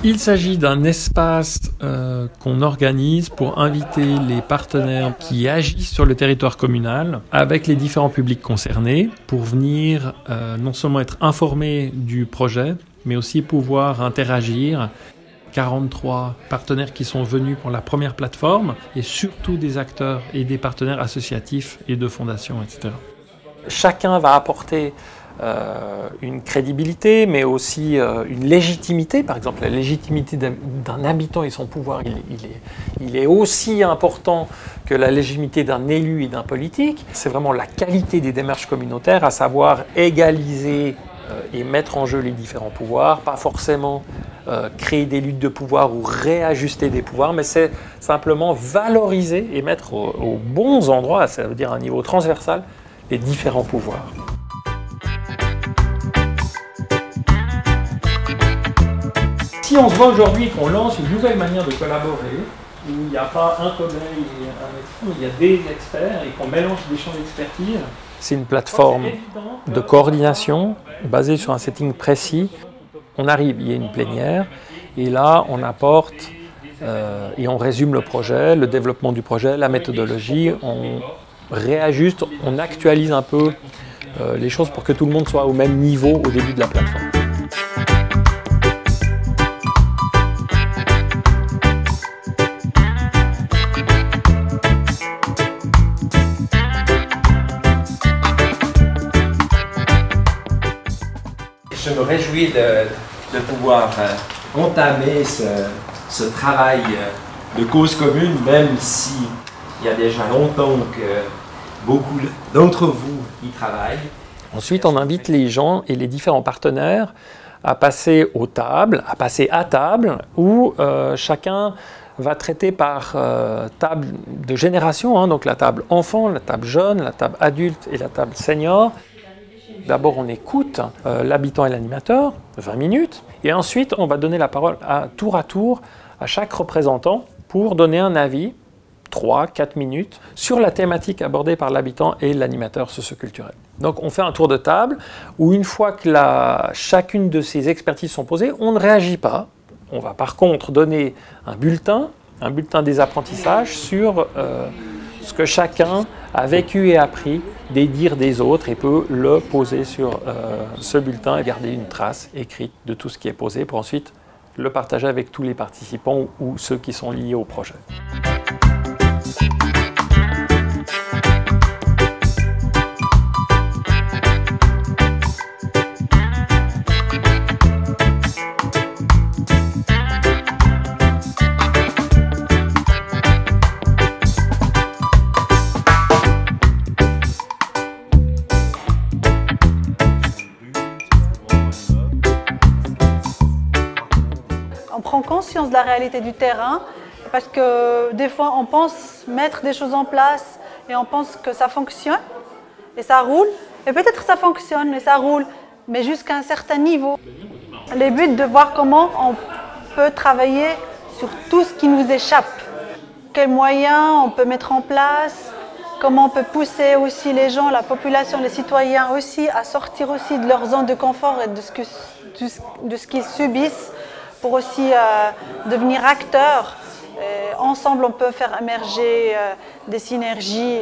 Il s'agit d'un espace qu'on organise pour inviter les partenaires qui agissent sur le territoire communal avec les différents publics concernés pour venir non seulement être informés du projet, mais aussi pouvoir interagir. 43 partenaires qui sont venus pour la première plateforme et surtout des acteurs et des partenaires associatifs et de fondations, etc. Chacun va apporter une crédibilité, mais aussi une légitimité. Par exemple, la légitimité d'un habitant et son pouvoir, il est aussi important que la légitimité d'un élu et d'un politique. C'est vraiment la qualité des démarches communautaires, à savoir égaliser et mettre en jeu les différents pouvoirs, pas forcément créer des luttes de pouvoir ou réajuster des pouvoirs, mais c'est simplement valoriser et mettre aux bons endroits, ça veut dire à un niveau transversal, les différents pouvoirs. Si on se voit aujourd'hui et qu'on lance une nouvelle manière de collaborer, où il n'y a pas un collègue et un médecin, il y a des experts et qu'on mélange des champs d'expertise, c'est une plateforme de coordination basée sur un setting précis. On arrive, il y a une plénière, et là on apporte et on résume le projet, le développement du projet, la méthodologie, on réajuste, on actualise un peu les choses pour que tout le monde soit au même niveau au début de la plateforme. Je me réjouis de pouvoir entamer ce travail de cause commune, même si il y a déjà longtemps que beaucoup d'entre vous y travaillent. Ensuite, on invite les gens et les différents partenaires à passer à table, où chacun va traiter par table de génération, donc la table enfant, la table jeune, la table adulte et la table senior. D'abord, on écoute l'habitant et l'animateur, 20 minutes, et ensuite, on va donner la parole à tour à chaque représentant pour donner un avis, 3-4 minutes, sur la thématique abordée par l'habitant et l'animateur socioculturel. Donc, on fait un tour de table où, une fois que chacune de ces expertises sont posées, on ne réagit pas. On va par contre donner un bulletin des apprentissages sur ce que chacun a vécu et appris des dires des autres et peut le poser sur ce bulletin et garder une trace écrite de tout ce qui est posé pour ensuite le partager avec tous les participants ou ceux qui sont liés au projet. On prend conscience de la réalité du terrain parce que des fois on pense mettre des choses en place et on pense que ça fonctionne et ça roule. Et peut-être ça fonctionne et ça roule, mais jusqu'à un certain niveau. Le but de voir comment on peut travailler sur tout ce qui nous échappe. Quels moyens on peut mettre en place, comment on peut pousser aussi les gens, la population, les citoyens aussi à sortir aussi de leur zone de confort et de ce qu'ils subissent, pour aussi devenir acteurs. Ensemble, on peut faire émerger des synergies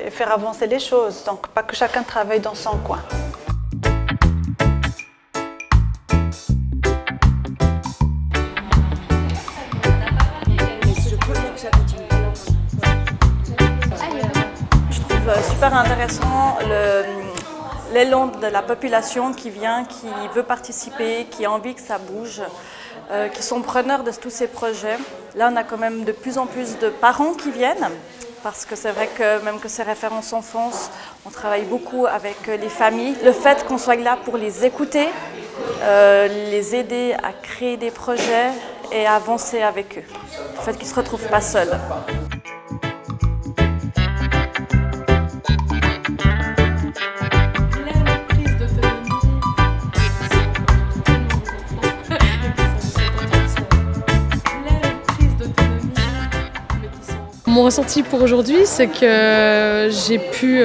et faire avancer les choses. Donc, pas que chacun travaille dans son coin. Je trouve super intéressant l'élan de la population qui vient, qui veut participer, qui a envie que ça bouge, qui sont preneurs de tous ces projets. Là, on a quand même de plus en plus de parents qui viennent, parce que c'est vrai que même que c'est référence enfance, on travaille beaucoup avec les familles. Le fait qu'on soit là pour les écouter, les aider à créer des projets et à avancer avec eux. Le fait qu'ils ne se retrouvent pas seuls. Mon ressenti pour aujourd'hui, c'est que j'ai pu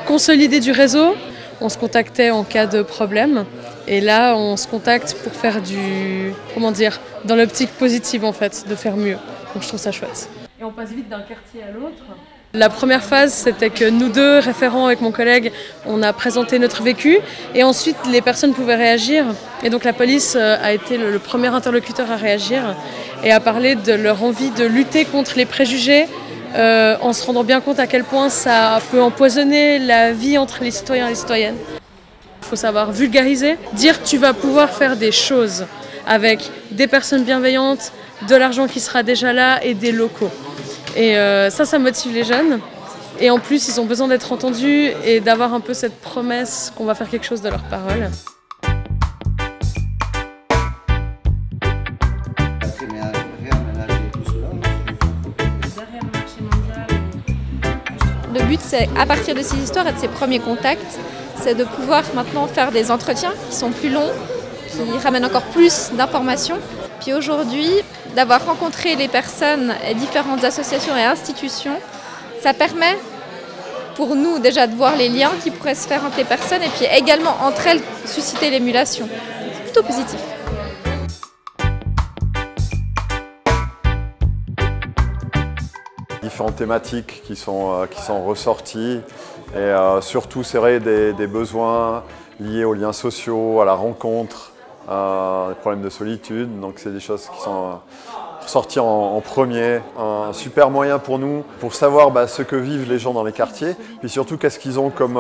consolider du réseau, on se contactait en cas de problème. Et là, on se contacte pour faire dans l'optique positive en fait, de faire mieux. Donc je trouve ça chouette. Et on passe vite d'un quartier à l'autre. La première phase, c'était que nous deux, référents avec mon collègue, on a présenté notre vécu et ensuite les personnes pouvaient réagir. Et donc la police a été le premier interlocuteur à réagir et à parler de leur envie de lutter contre les préjugés en se rendant bien compte à quel point ça peut empoisonner la vie entre les citoyens et les citoyennes. Il faut savoir vulgariser, dire tu vas pouvoir faire des choses avec des personnes bienveillantes, de l'argent qui sera déjà là et des locaux. Et ça motive les jeunes. Et en plus, ils ont besoin d'être entendus et d'avoir un peu cette promesse qu'on va faire quelque chose de leurs paroles. Le but, c'est à partir de ces histoires et de ces premiers contacts, c'est de pouvoir maintenant faire des entretiens qui sont plus longs, qui ramènent encore plus d'informations. Puis aujourd'hui, d'avoir rencontré les personnes et différentes associations et institutions, ça permet pour nous déjà de voir les liens qui pourraient se faire entre les personnes et puis également entre elles susciter l'émulation. C'est plutôt positif. Différentes thématiques qui sont ressorties et surtout c'est vrai des besoins liés aux liens sociaux, à la rencontre, des problèmes de solitude, donc c'est des choses qui sont ressorties en premier. Un super moyen pour nous pour savoir ce que vivent les gens dans les quartiers, puis surtout qu'est-ce qu'ils ont comme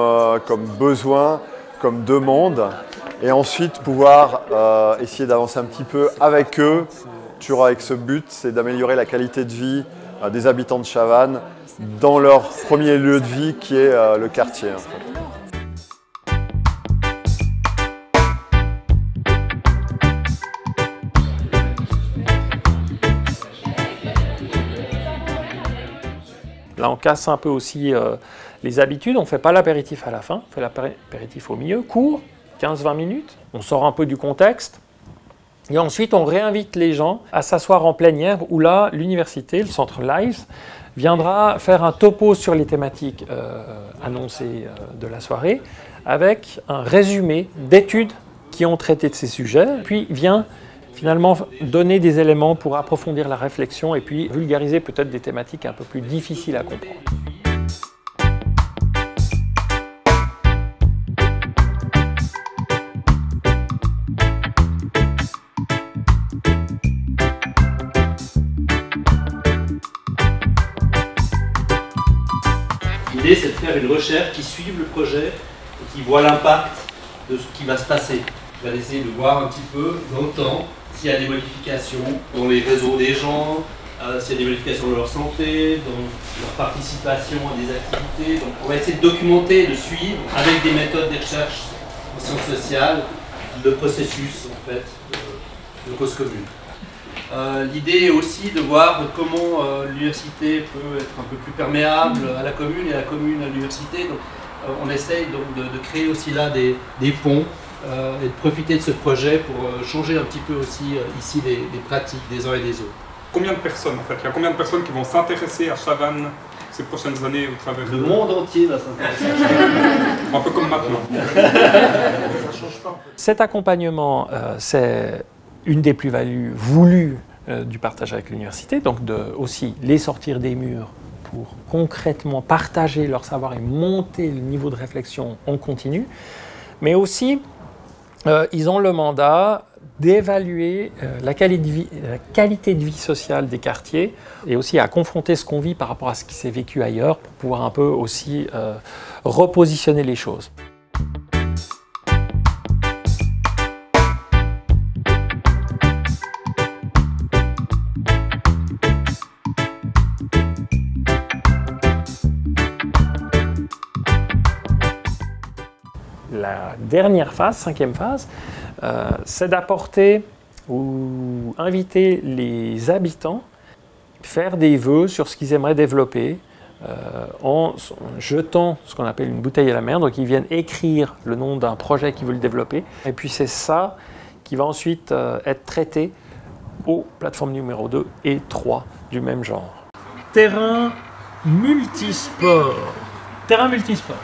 besoin, comme demande, et ensuite pouvoir essayer d'avancer un petit peu avec eux, toujours avec ce but, c'est d'améliorer la qualité de vie des habitants de Chavannes dans leur premier lieu de vie qui est le quartier. En fait. Là, on casse un peu aussi les habitudes. On ne fait pas l'apéritif à la fin, on fait l'apéritif au milieu, court, 15-20 minutes. On sort un peu du contexte. Et ensuite, on réinvite les gens à s'asseoir en pleine air où là, l'université, le centre LIVES, viendra faire un topo sur les thématiques annoncées de la soirée avec un résumé d'études qui ont traité de ces sujets, puis vient finalement donner des éléments pour approfondir la réflexion et puis vulgariser peut-être des thématiques un peu plus difficiles à comprendre. L'idée, c'est de faire une recherche qui suive le projet et qui voit l'impact de ce qui va se passer. On va essayer de voir un petit peu dans le temps s'il y a des modifications dans les réseaux des gens, s'il y a des modifications dans leur santé, dans leur participation à des activités. Donc on va essayer de documenter, de suivre avec des méthodes de recherche en sciences sociales, le processus en fait de cause commune. L'idée est aussi de voir comment l'université peut être un peu plus perméable à la commune et la commune à l'université. Donc, on essaye donc de créer aussi là des ponts et de profiter de ce projet pour changer un petit peu aussi ici les pratiques des uns et des autres. Combien de personnes en fait? Il y a combien de personnes qui vont s'intéresser à Chavannes ces prochaines années au travers Le monde entier va s'intéresser. Un peu comme maintenant. Ça change pas. En fait. Cet accompagnement, c'est une des plus-values voulues du partage avec l'université, donc de aussi les sortir des murs pour concrètement partager leur savoir et monter le niveau de réflexion en continu, mais aussi ils ont le mandat d'évaluer la qualité de vie sociale des quartiers et aussi à confronter ce qu'on vit par rapport à ce qui s'est vécu ailleurs pour pouvoir un peu aussi repositionner les choses. La dernière phase, cinquième phase, c'est d'apporter ou inviter les habitants à faire des vœux sur ce qu'ils aimeraient développer en jetant ce qu'on appelle une bouteille à la mer. Donc ils viennent écrire le nom d'un projet qu'ils veulent développer. Et puis c'est ça qui va ensuite être traité aux plateformes numéro 2 et 3 du même genre. Terrain multisport. Terrain multisport.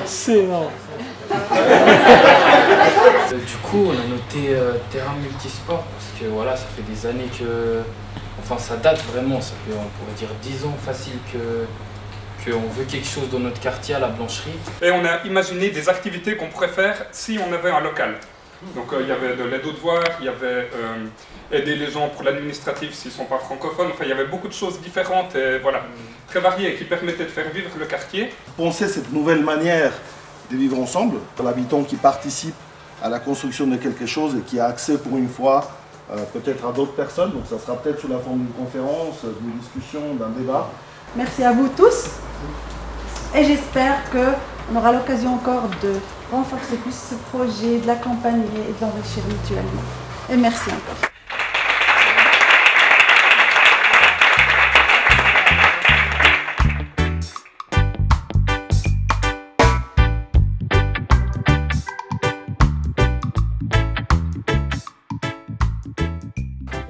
C'est énorme. Du coup, on a noté terrain multisport parce que voilà, ça fait des années que... Enfin, ça date vraiment, ça fait, on pourrait dire 10 ans facile qu'on veut quelque chose dans notre quartier à la Blancherie. Et on a imaginé des activités qu'on pourrait faire si on avait un local. Donc il y avait de l'aide aux devoirs, il y avait aider les gens pour l'administratif s'ils ne sont pas francophones, enfin il y avait beaucoup de choses différentes et voilà, très variées qui permettaient de faire vivre le quartier. Penser cette nouvelle manière de vivre ensemble, l'habitant qui participe à la construction de quelque chose et qui a accès pour une fois peut-être à d'autres personnes, donc ça sera peut-être sous la forme d'une conférence, d'une discussion, d'un débat. Merci à vous tous et j'espère qu'on aura l'occasion encore de renforcer plus ce projet, de l'accompagner et de l'enrichir mutuellement. Et merci encore.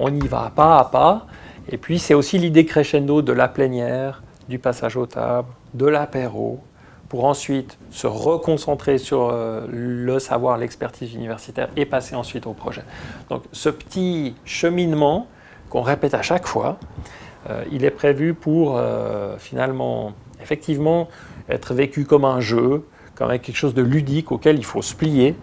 On y va pas à pas, et puis c'est aussi l'idée crescendo de la plénière, du passage aux tables, de l'apéro, pour ensuite se reconcentrer sur le savoir, l'expertise universitaire et passer ensuite au projet. Donc ce petit cheminement qu'on répète à chaque fois, il est prévu pour finalement, effectivement, être vécu comme un jeu, comme quelque chose de ludique auquel il faut se plier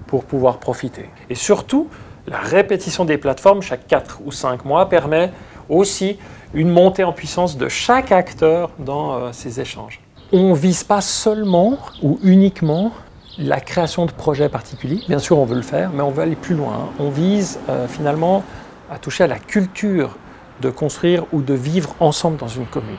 pour pouvoir profiter. Et surtout, la répétition des plateformes chaque 4 ou 5 mois permet aussi une montée en puissance de chaque acteur dans ces échanges. On ne vise pas seulement ou uniquement la création de projets particuliers. Bien sûr, on veut le faire, mais on veut aller plus loin. On vise finalement à toucher à la culture de construire ou de vivre ensemble dans une commune.